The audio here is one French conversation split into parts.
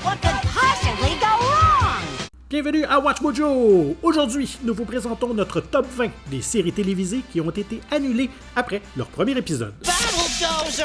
What could possibly go wrong? Bienvenue à Watch Mojo! Aujourd'hui, nous vous présentons notre top 20 des séries télévisées qui ont été annulées après leur premier épisode. Battledozer!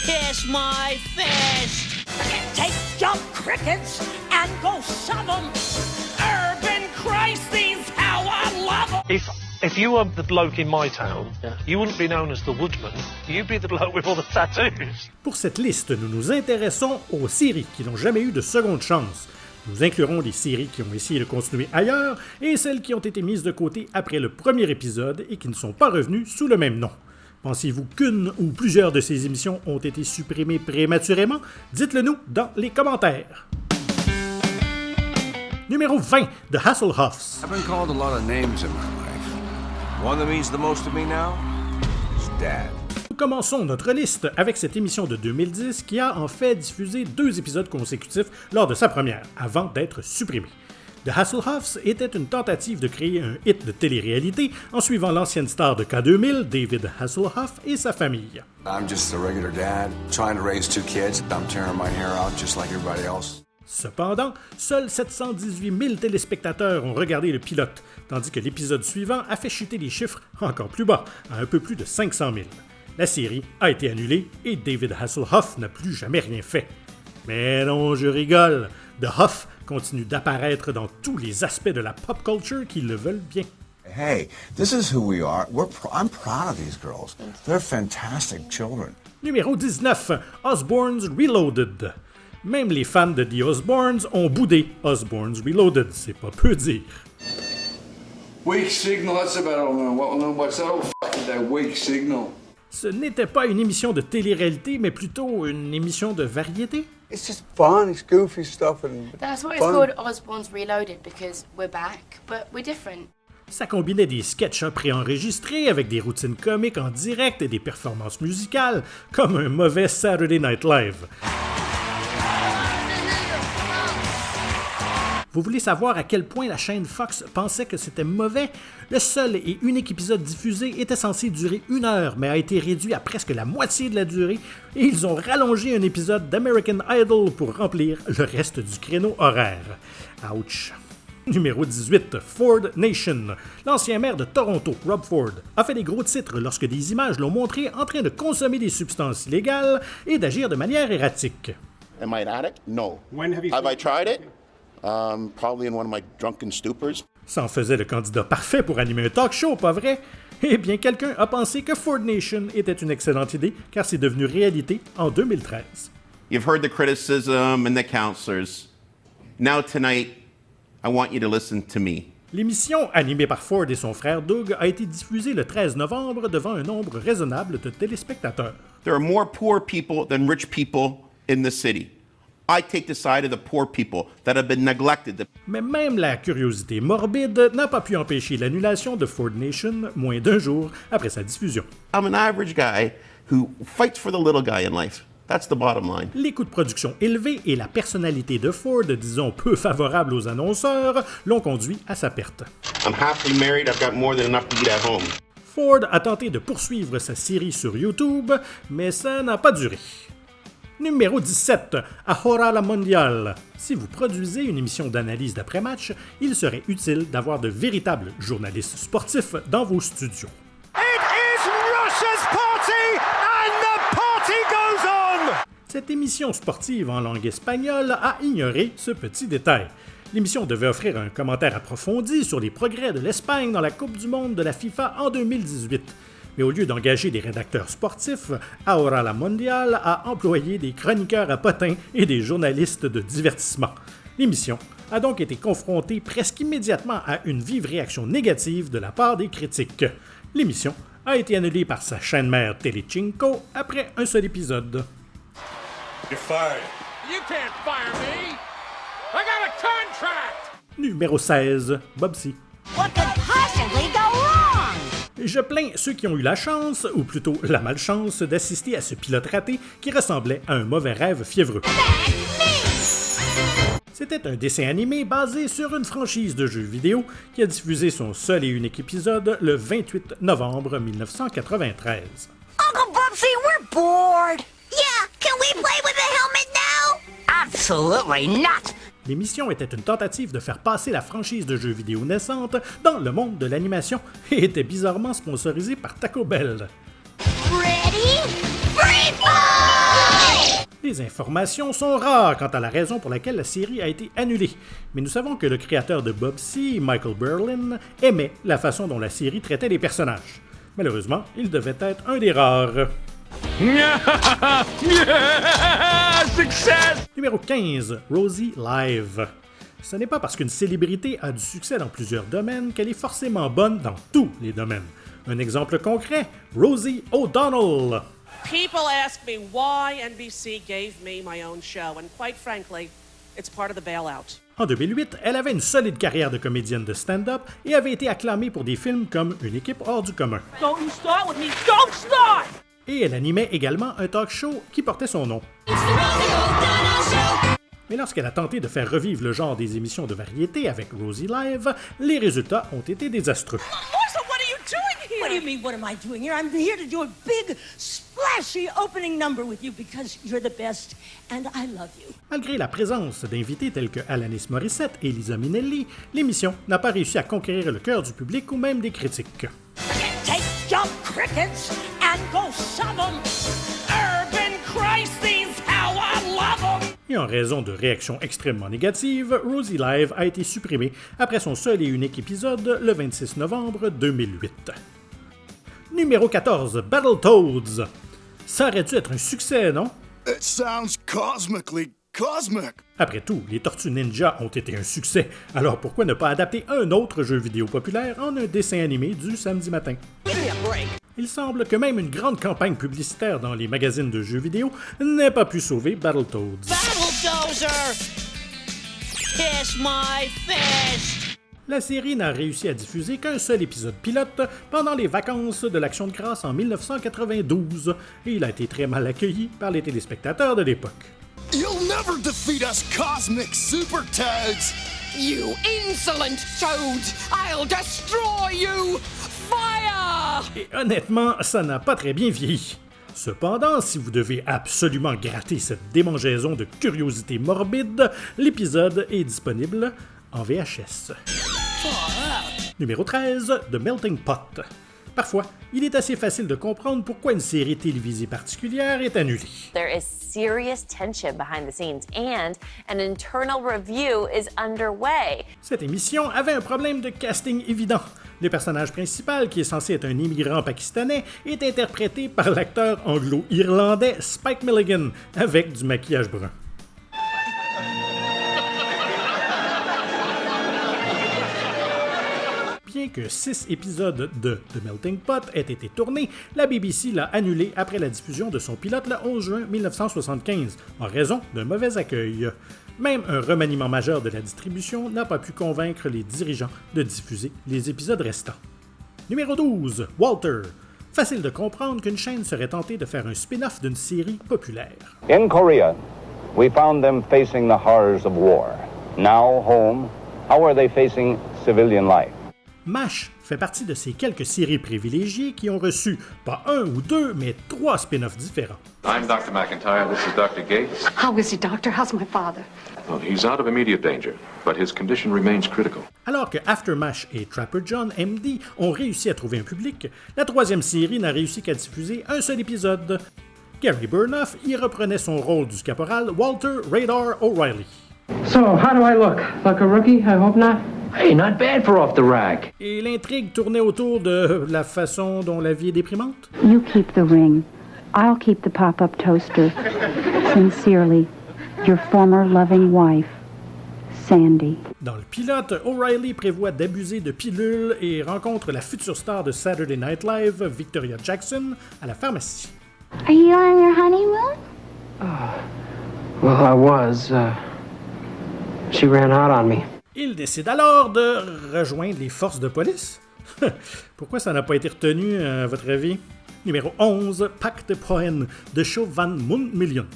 Kiss my fish! Take your crickets and go summon urban crises. How I love 'em. If you were the bloke in my town, you wouldn't be known as the woodman. You'd be the bloke with all the tattoos. Pour cette liste, nous nous intéressons aux séries qui n'ont jamais eu de seconde chance. Nous inclurons les séries qui ont essayé de continuer ailleurs et celles qui ont été mises de côté après le premier épisode et qui ne sont pas revenues sous le même nom. Pensez-vous qu'une ou plusieurs de ces émissions ont été supprimées prématurément? Dites-le nous dans les commentaires. Numéro 20, The Hasselhoffs. I've been called a lot of names in my life. One that means the most to me now is Dad. Nous commençons notre liste avec cette émission de 2010 qui a en fait diffusé 2 épisodes consécutifs lors de sa première, avant d'être supprimée. The Hasselhoffs était une tentative de créer un hit de télé-réalité en suivant l'ancienne star de K2000, David Hasselhoff, et sa famille. I'm just a regular dad, trying to raise 2 kids. I'm tearing my hair out just like everybody else. Cependant, seuls 718 000 téléspectateurs ont regardé le pilote, tandis que l'épisode suivant a fait chuter les chiffres encore plus bas, à un peu plus de 500 000. La série a été annulée et David Hasselhoff n'a plus jamais rien fait. Mais non, je rigole. The Hoff continue d'apparaître dans tous les aspects de la pop culture qui le veulent bien. Hey, this is who we are. I'm proud of these girls. They're fantastic children. Numéro 19, Osbourne's Reloaded. Même les fans de The Osbournes ont boudé Osbourne's Reloaded, c'est pas peu dire. Weak signal, that's about what's that? That weak signal. Ce n'était pas une émission de télé-réalité, mais plutôt une émission de variété. It's just fun, it's goofy stuff and That's why it's called Osbourne's Reloaded, because we're back, but we're different. Ça combinait des sketchs préenregistrés avec des routines comiques en direct et des performances musicales, comme un mauvais Saturday Night Live. Vous voulez savoir à quel point la chaîne Fox pensait que c'était mauvais? Le seul et unique épisode diffusé était censé durer 1 heure, mais a été réduit à presque la moitié de la durée, et ils ont rallongé un épisode d'American Idol pour remplir le reste du créneau horaire. Ouch! Numéro 18, Ford Nation. L'ancien maire de Toronto, Rob Ford, a fait des gros titres lorsque des images l'ont montré en train de consommer des substances illégales et d'agir de manière erratique. Am I an addict? No. Have I tried it? Probably in one of my drunken stupors. Ça en faisait le candidat parfait pour animer un talk show, pas vrai? Eh bien, quelqu'un a pensé que Ford Nation était une excellente idée, car c'est devenu réalité en 2013. You've heard the criticism and the counselors. Now tonight, I want you to listen to me. L'émission, animée par Ford et son frère Doug, a été diffusée le 13 novembre devant un nombre raisonnable de téléspectateurs. There are more poor people than rich people in the city. I take the side of the poor people that have been neglected. Mais même la curiosité morbide n'a pas pu empêcher l'annulation de Ford Nation moins d'1 jour après sa diffusion. I'm an average guy who fights for the little guy in life. That's the bottom line. Les coûts de production élevés et la personnalité de Ford, disons peu favorable aux annonceurs, l'ont conduit à sa perte. I'm happily married. I've got more than enough to eat at home. Ford a tenté de poursuivre sa série sur YouTube, mais ça n'a pas duré. Numéro 17, Ahora la Mondial. Si vous produisez une émission d'analyse d'après-match, il serait utile d'avoir de véritables journalistes sportifs dans vos studios. It is Russia's party and the party goes on! Cette émission sportive en langue espagnole a ignoré ce petit détail. L'émission devait offrir un commentaire approfondi sur les progrès de l'Espagne dans la Coupe du monde de la FIFA en 2018. Mais au lieu d'engager des rédacteurs sportifs, Ahora la Mondial a employé des chroniqueurs à potins et des journalistes de divertissement. L'émission a donc été confrontée presque immédiatement à une vive réaction négative de la part des critiques. L'émission a été annulée par sa chaîne mère Telecinco après un seul épisode. you're fired. You can't fire me! I got a contract! Numéro 16, Bobsy. What could possibly go wrong? Je plains ceux qui ont eu la chance, ou plutôt la malchance, d'assister à ce pilote raté qui ressemblait à un mauvais rêve fiévreux. C'était un dessin animé basé sur une franchise de jeux vidéo qui a diffusé son seul et unique épisode le 28 novembre 1993. Uncle Bubsy, we're bored. Yeah, can we play with the helmet now? Absolutely not! L'émission était une tentative de faire passer la franchise de jeux vidéo naissante dans le monde de l'animation et était bizarrement sponsorisée par Taco Bell. Ready? Free fall! Les informations sont rares quant à la raison pour laquelle la série a été annulée, mais nous savons que le créateur de Bubsy, Michael Berlin, aimait la façon dont la série traitait les personnages. Malheureusement, il devait être un des rares. Success! Numéro 15, Rosie Live. Ce n'est pas parce qu'une célébrité a du succès dans plusieurs domaines qu'elle est forcément bonne dans tous les domaines. Un exemple concret, Rosie O'Donnell. People ask me why NBC gave me my own show, and quite frankly, it's part of the bailout. En 2008, elle avait une solide carrière de comédienne de stand-up et avait été acclamée pour des films comme Une équipe hors du commun. Don't you start with me! Don't start! Et elle animait également un talk show qui portait son nom. Mais lorsqu'elle a tenté de faire revivre le genre des émissions de variété avec Rosie Live, les résultats ont été désastreux. Marcia, what are you doing here? What do you mean, what am I doing here? I'm here to do a big, splashy opening number with you because you're the best and I love you. Malgré la présence d'invités tels que Alanis Morissette et Liza Minnelli, l'émission n'a pas réussi à conquérir le cœur du public ou même des critiques. Take jump crickets and go some 'em. Urban crises, how I love 'em. Et en raison de réactions extrêmement négatives, Rosie Live a été supprimée après son seul et unique épisode le 26 novembre 2008. Numéro 14, Battletoads. Ça aurait dû être un succès, non? It sounds cosmically cosmic. Après tout, les Tortues Ninja ont été un succès, alors pourquoi ne pas adapter un autre jeu vidéo populaire en un dessin animé du samedi matin? Il semble que même une grande campagne publicitaire dans les magazines de jeux vidéo n'ait pas pu sauver Battletoads. Battledozer! Kiss my fist! La série n'a réussi à diffuser qu'un seul épisode pilote pendant les vacances de l'Action de grâce en 1992, et il a été très mal accueilli par les téléspectateurs de l'époque. You'll never defeat us, cosmic super toads! You insolent toad! I'll destroy you! Fire! Et honnêtement, ça n'a pas très bien vieilli. Cependant, si vous devez absolument gratter cette démangeaison de curiosité morbide, l'épisode est disponible en VHS. Numéro 13, The Melting Pot. Parfois, il est assez facile de comprendre pourquoi une série télévisée particulière est annulée. There is serious tension behind the scenes and an internal review is underway. Cette émission avait un problème de casting évident. Le personnage principal, qui est censé être un immigrant pakistanais, est interprété par l'acteur anglo-irlandais Spike Milligan, avec du maquillage brun. Bien que 6 épisodes de The Melting Pot aient été tournés, la BBC l'a annulé après la diffusion de son pilote le 11 juin 1975, en raison d'un mauvais accueil. Même un remaniement majeur de la distribution n'a pas pu convaincre les dirigeants de diffuser les épisodes restants. Numéro 12, Walter. Facile de comprendre qu'une chaîne serait tentée de faire un spin-off d'une série populaire. In Korea, we found them facing the horrors of war. Now home, how are they facing civilian life? MASH fait partie de ces quelques séries privilégiées qui ont reçu pas un ou deux, mais 3 spin-offs différents. I'm Dr. McIntyre, this is Dr. Gates. How is he, doctor? How's my father? Well, he's out of immediate danger, but his condition remains critical. Alors que After MASH et Trapper John MD ont réussi à trouver un public, la 3e série n'a réussi qu'à diffuser un seul épisode. Gary Burnoff y reprenait son rôle du caporal Walter Radar O'Reilly. So, how do I look? Like a rookie? I hope not. Hey, not bad for off the rack. Et l'intrigue tournait autour de la façon dont la vie est déprimante. You keep the ring. I'll keep the pop-up toaster. Sincerely, your former loving wife, Sandy. Dans le pilote, O'Reilly prévoit d'abuser de pilules et rencontre la future star de Saturday Night Live, Victoria Jackson, à la pharmacie. Are you on your honeymoon? Well, I was. She ran out on me. Il décide alors de rejoindre les forces de police. Pourquoi ça n'a pas été retenu, à votre avis? Numéro 11, Pak de Poen, de Show Van Moon-Million.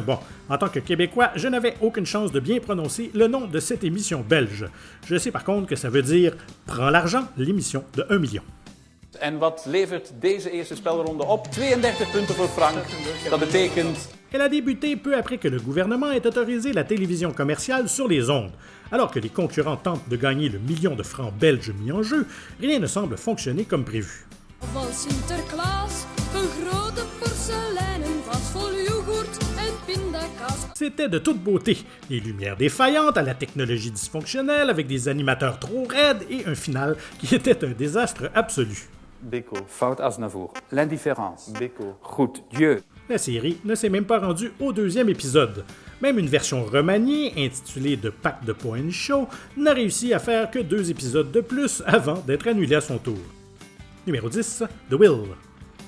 Bon, en tant que Québécois, je n'avais aucune chance de bien prononcer le nom de cette émission belge. Je sais par contre que ça veut dire « Prends l'argent, l'émission de 1 million ». En wat levert deze eerste spelronde op? 32 punten voor Frank. Dat betekent... Elle a débuté peu après que le gouvernement ait autorisé la télévision commerciale sur les ondes. Alors que les concurrents tentent de gagner le million de francs belges mis en jeu, rien ne semble fonctionner comme prévu. Van Sinterklaas, een grote porseleinen vas vol yoghurt en pindakaas. C'était de toute beauté, les lumières défaillantes à la technologie dysfonctionnelle avec des animateurs trop raides et un final qui était un désastre absolu. Beko, fout Aznavour. L'indifférence. Beko. Goed, Dieu. La série ne s'est même pas rendue au 2e épisode. Même une version remaniée, intitulée The Pack de Point Show, n'a réussi à faire que 2 épisodes de plus avant d'être annulée à son tour. Numéro 10, The Will.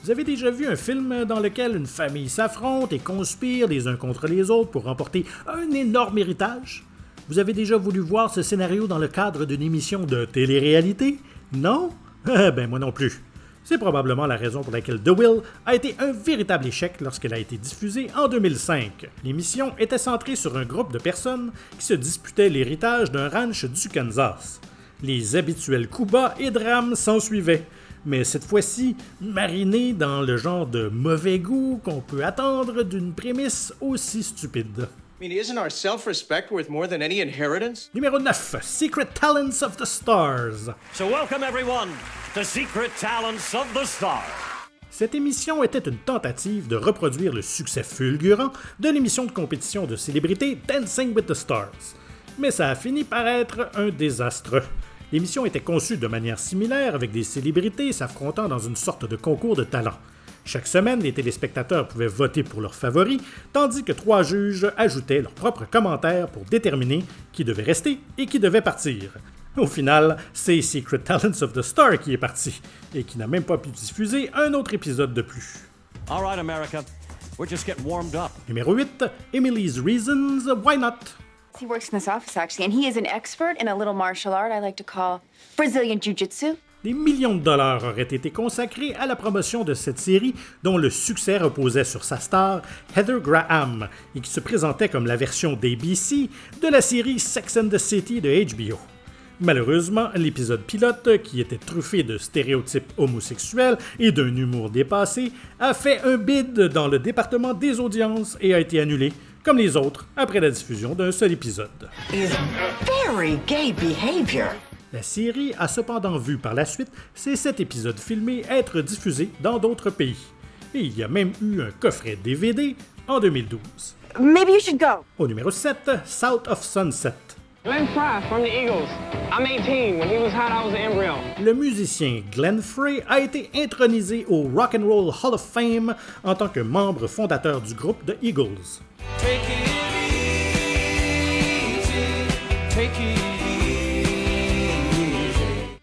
Vous avez déjà vu un film dans lequel une famille s'affronte et conspire les uns contre les autres pour remporter un énorme héritage? Vous avez déjà voulu voir ce scénario dans le cadre d'une émission de télé-réalité? Non? Ben moi non plus. C'est probablement la raison pour laquelle The Will a été un véritable échec lorsqu'elle a été diffusée en 2005. L'émission était centrée sur un groupe de personnes qui se disputaient l'héritage d'un ranch du Kansas. Les habituels coups bas et drames s'ensuivaient, mais cette fois-ci marinés dans le genre de mauvais goût qu'on peut attendre d'une prémisse aussi stupide. I mean, isn't our self-respect worth more than any inheritance? Numéro 9, Secret Talents of the Stars. So welcome everyone to Secret Talents of the Stars. Cette émission était une tentative de reproduire le succès fulgurant de l'émission de compétition de célébrités Dancing with the Stars. Mais ça a fini par être un désastre. L'émission était conçue de manière similaire avec des célébrités s'affrontant dans une sorte de concours de talent. Chaque semaine, les téléspectateurs pouvaient voter pour leurs favoris, tandis que 3 juges ajoutaient leurs propres commentaires pour déterminer qui devait rester et qui devait partir. Au final, c'est Secret Talents of the Star qui est parti, et qui n'a même pas pu diffuser un autre épisode de plus. All right, America, we're just getting warmed up. Numéro 8, Emily's Reasons, Why Not? He works in this office, actually, and he is an expert in a little martial art I like to call Brazilian Jiu-Jitsu. Des millions de dollars auraient été consacrés à la promotion de cette série dont le succès reposait sur sa star, Heather Graham, et qui se présentait comme la version d'ABC de la série Sex and the City de HBO. Malheureusement, l'épisode pilote, qui était truffé de stéréotypes homosexuels et d'un humour dépassé, a fait un bid dans le département des audiences et a été annulé, comme les autres, après la diffusion d'un seul épisode. Very gay behavior. La série a cependant vu par la suite ces 7 épisodes filmés être diffusés dans d'autres pays. Et il y a même eu un coffret DVD en 2012. Maybe you should go. Au numéro 7, South of Sunset. Glenn Frey from the Eagles. I'm 18. When he was hot, I was an embryo. Le musicien Glenn Frey a été intronisé au Rock and Roll Hall of Fame en tant que membre fondateur du groupe The Eagles. Take it easy, take it easy.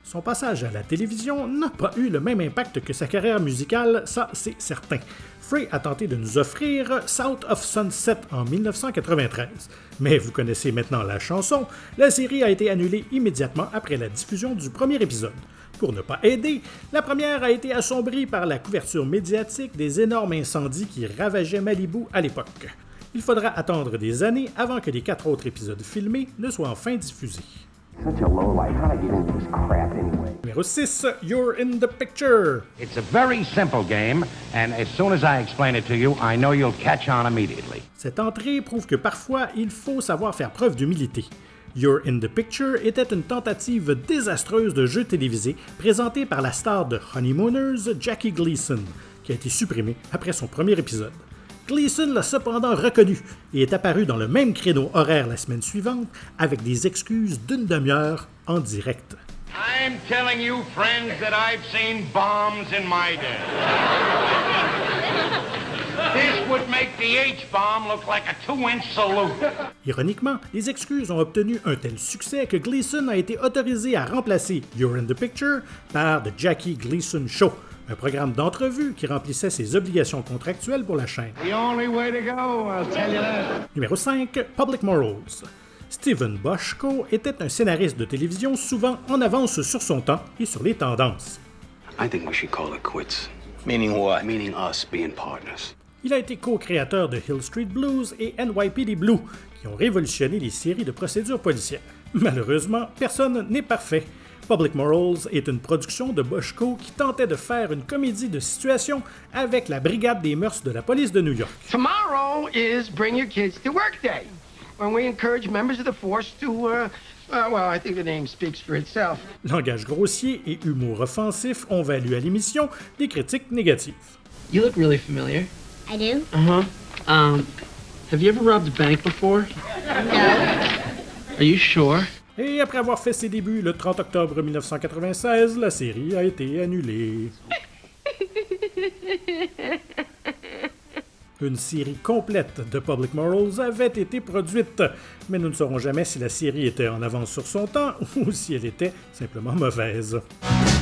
Son passage à la télévision n'a pas eu le même impact que sa carrière musicale, ça c'est certain. Frey a tenté de nous offrir South of Sunset en 1993. Mais vous connaissez maintenant la chanson, la série a été annulée immédiatement après la diffusion du premier épisode. Pour ne pas aider, la première a été assombrie par la couverture médiatique des énormes incendies qui ravageaient Malibu à l'époque. Il faudra attendre des années avant que les 4 autres épisodes filmés ne soient enfin diffusés. Such a lowlife. How'd I get into this crap anyway? Numéro 6, You're in the Picture. It's a very simple game, and as soon as I explain it to you, I know you'll catch on immediately. Cette entrée prouve que parfois, il faut savoir faire preuve d'humilité. You're in the Picture était une tentative désastreuse de jeu télévisé présentée par la star de Honeymooners, Jackie Gleason, qui a été supprimée après son premier épisode. Gleason l'a cependant reconnu et est apparu dans le même créneau horaire la semaine suivante avec des excuses d'1 demi-heure en direct. I'm telling you, friends, that I've seen bombs in my day. This would make the H-bomb look like a 2-inch salute. Ironiquement, les excuses ont obtenu un tel succès que Gleason a été autorisé à remplacer You're in the Picture par The Jackie Gleason Show, un programme d'entrevue qui remplissait ses obligations contractuelles pour la chaîne. The only way to go, I'll tell you that. Numéro 5, Public Morals. Steven Bochco était un scénariste de télévision souvent en avance sur son temps et sur les tendances. I think we should call it quits. Meaning what? Meaning us being partners. Il a été co-créateur de Hill Street Blues et NYPD Blue, qui ont révolutionné les séries de procédures policières. Malheureusement, personne n'est parfait. Public Morals est une production de Bochco qui tentait de faire une comédie de situation avec la brigade des mœurs de la police de New York. Tomorrow is Bring Your Kids to Work Day, when we encourage members of the force to, well, I think the name speaks for itself. Langage grossier et humour offensif ont valu à l'émission des critiques négatives. You look really familiar. I do? Uh-huh. Have you ever robbed a bank before? No. Are you sure? Et après avoir fait ses débuts le 30 octobre 1996, la série a été annulée. Une série complète de Public Morals avait été produite, mais nous ne saurons jamais si la série était en avance sur son temps ou si elle était simplement mauvaise.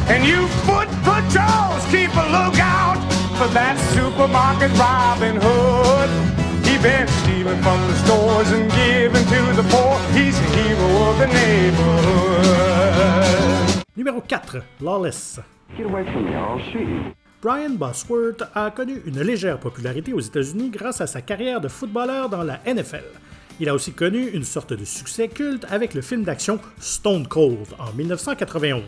And you foot patrols keep a lookout for that supermarket Robin Hood. He been stealing from the stores and giving to the poor. He's a hero of the neighborhood. Numéro 4. Lawless. Get away from me, I'll shoot you. Brian Bosworth a connu une légère popularité aux États-Unis grâce à sa carrière de footballeur dans la NFL. Il a aussi connu une sorte de succès culte avec le film d'action Stone Cold en 1991,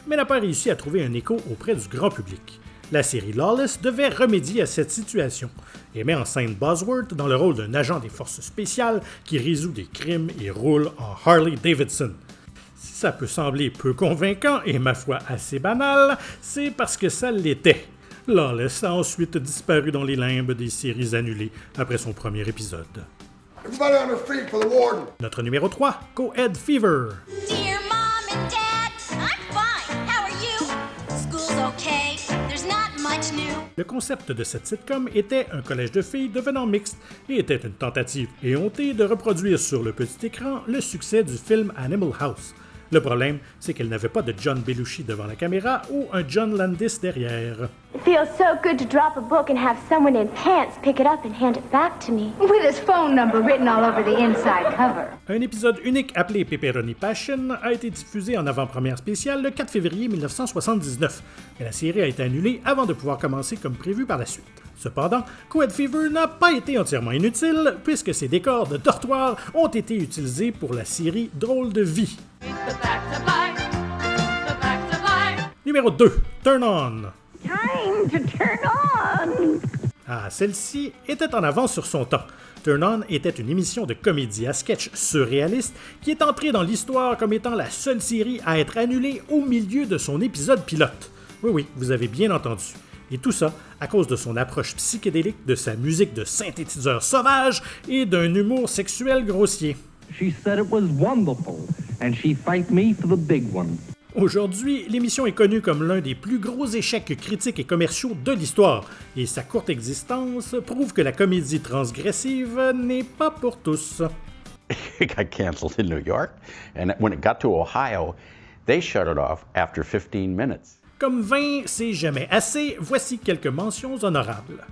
mais n'a pas réussi à trouver un écho auprès du grand public. La série Lawless devait remédier à cette situation et met en scène Bosworth dans le rôle d'un agent des forces spéciales qui résout des crimes et roule en Harley Davidson. Si ça peut sembler peu convaincant et ma foi assez banal, c'est parce que ça l'était. Lawless a ensuite disparu dans les limbes des séries annulées après son premier épisode. Everybody on their feet for the warden. Notre numéro 3, Co-Ed Fever. Dear Mom and Dad, I'm fine. How are you? School's okay. There's not much new. Le concept de cette sitcom était un collège de filles devenant mixte et était une tentative éhontée de reproduire sur le petit écran le succès du film Animal House. Le problème, c'est qu'elle n'avait pas de John Belushi devant la caméra ou un John Landis derrière. It feels so good to drop a book and have someone in pants pick it up and hand it back to me. With his phone number written all over the inside cover. Un épisode unique appelé Pepperoni Passion a été diffusé en avant-première spéciale le 4 février 1979, mais la série a été annulée avant de pouvoir commencer comme prévu par la suite. Cependant, Co-Ed Fever n'a pas été entièrement inutile puisque ses décors de dortoir ont été utilisés pour la série Drôle de vie. Numéro 2, Turn On. Time to turn on! Ah, celle-ci était en avance sur son temps. Turn On était une émission de comédie à sketch surréaliste qui est entrée dans l'histoire comme étant la seule série à être annulée au milieu de son épisode pilote. Oui, vous avez bien entendu. Et tout ça à cause de son approche psychédélique, de sa musique de synthétiseur sauvage et d'un humour sexuel grossier. She said it was wonderful, and she thanked me for the big one. Aujourd'hui, l'émission est connue comme l'un des plus gros échecs critiques et commerciaux de l'histoire, et sa courte existence prouve que la comédie transgressive n'est pas pour tous. It got canceled in New York, and when it got to Ohio, they shut it off after 15 minutes. Comme 20, c'est jamais assez, voici quelques mentions honorables.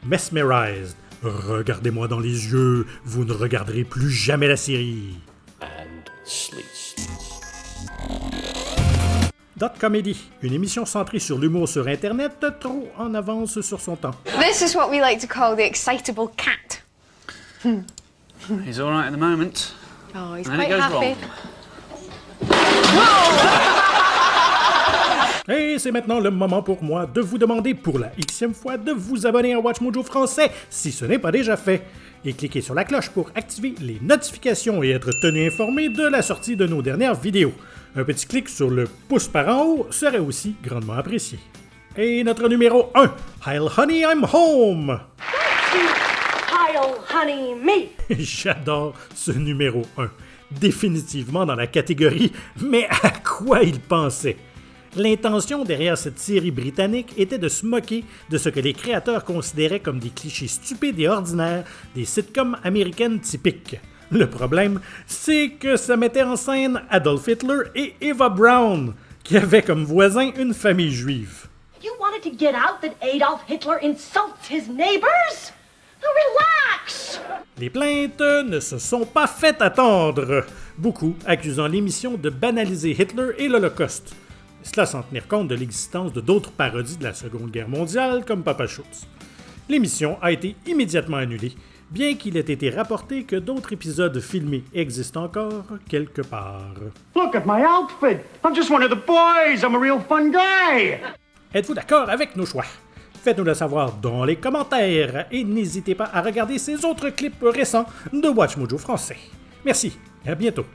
Mesmerized. Regardez-moi dans les yeux, vous ne regarderez plus jamais la série. And sleep. Dot Comedy, une émission centrée sur l'humour sur Internet, trop en avance sur son temps. This is what we like to call the excitable cat. He's all right at the moment. Oh, he's And then quite it goes happy. Et c'est maintenant le moment pour moi de vous demander pour la xème fois de vous abonner à WatchMojo français si ce n'est pas déjà fait. Et cliquez sur la cloche pour activer les notifications et être tenu informé de la sortie de nos dernières vidéos. Un petit clic sur le pouce par en haut serait aussi grandement apprécié. Et notre numéro 1, Heil Honey, I'm Home! Heil, honey, me! J'adore ce numéro 1. Définitivement dans la catégorie « Mais à quoi il pensait ?» L'intention derrière cette série britannique était de se moquer de ce que les créateurs considéraient comme des clichés stupides et ordinaires des sitcoms américaines typiques. Le problème, c'est que ça mettait en scène Adolf Hitler et Eva Braun, qui avaient comme voisins une famille juive. You wanted to get out that Adolf Hitler insults his neighbors? Relax! Les plaintes ne se sont pas fait attendre, beaucoup accusant l'émission de banaliser Hitler et l'Holocauste. Cela sans tenir compte de l'existence de d'autres parodies de la Seconde Guerre mondiale comme Papa Schultz. L'émission a été immédiatement annulée, bien qu'il ait été rapporté que d'autres épisodes filmés existent encore quelque part. Look at my outfit. I'm just one of the boys. I'm a real fun guy. Êtes-vous d'accord avec nos choix? Faites-nous le savoir dans les commentaires et n'hésitez pas à regarder ces autres clips récents de Watch Mojo français. Merci et à bientôt.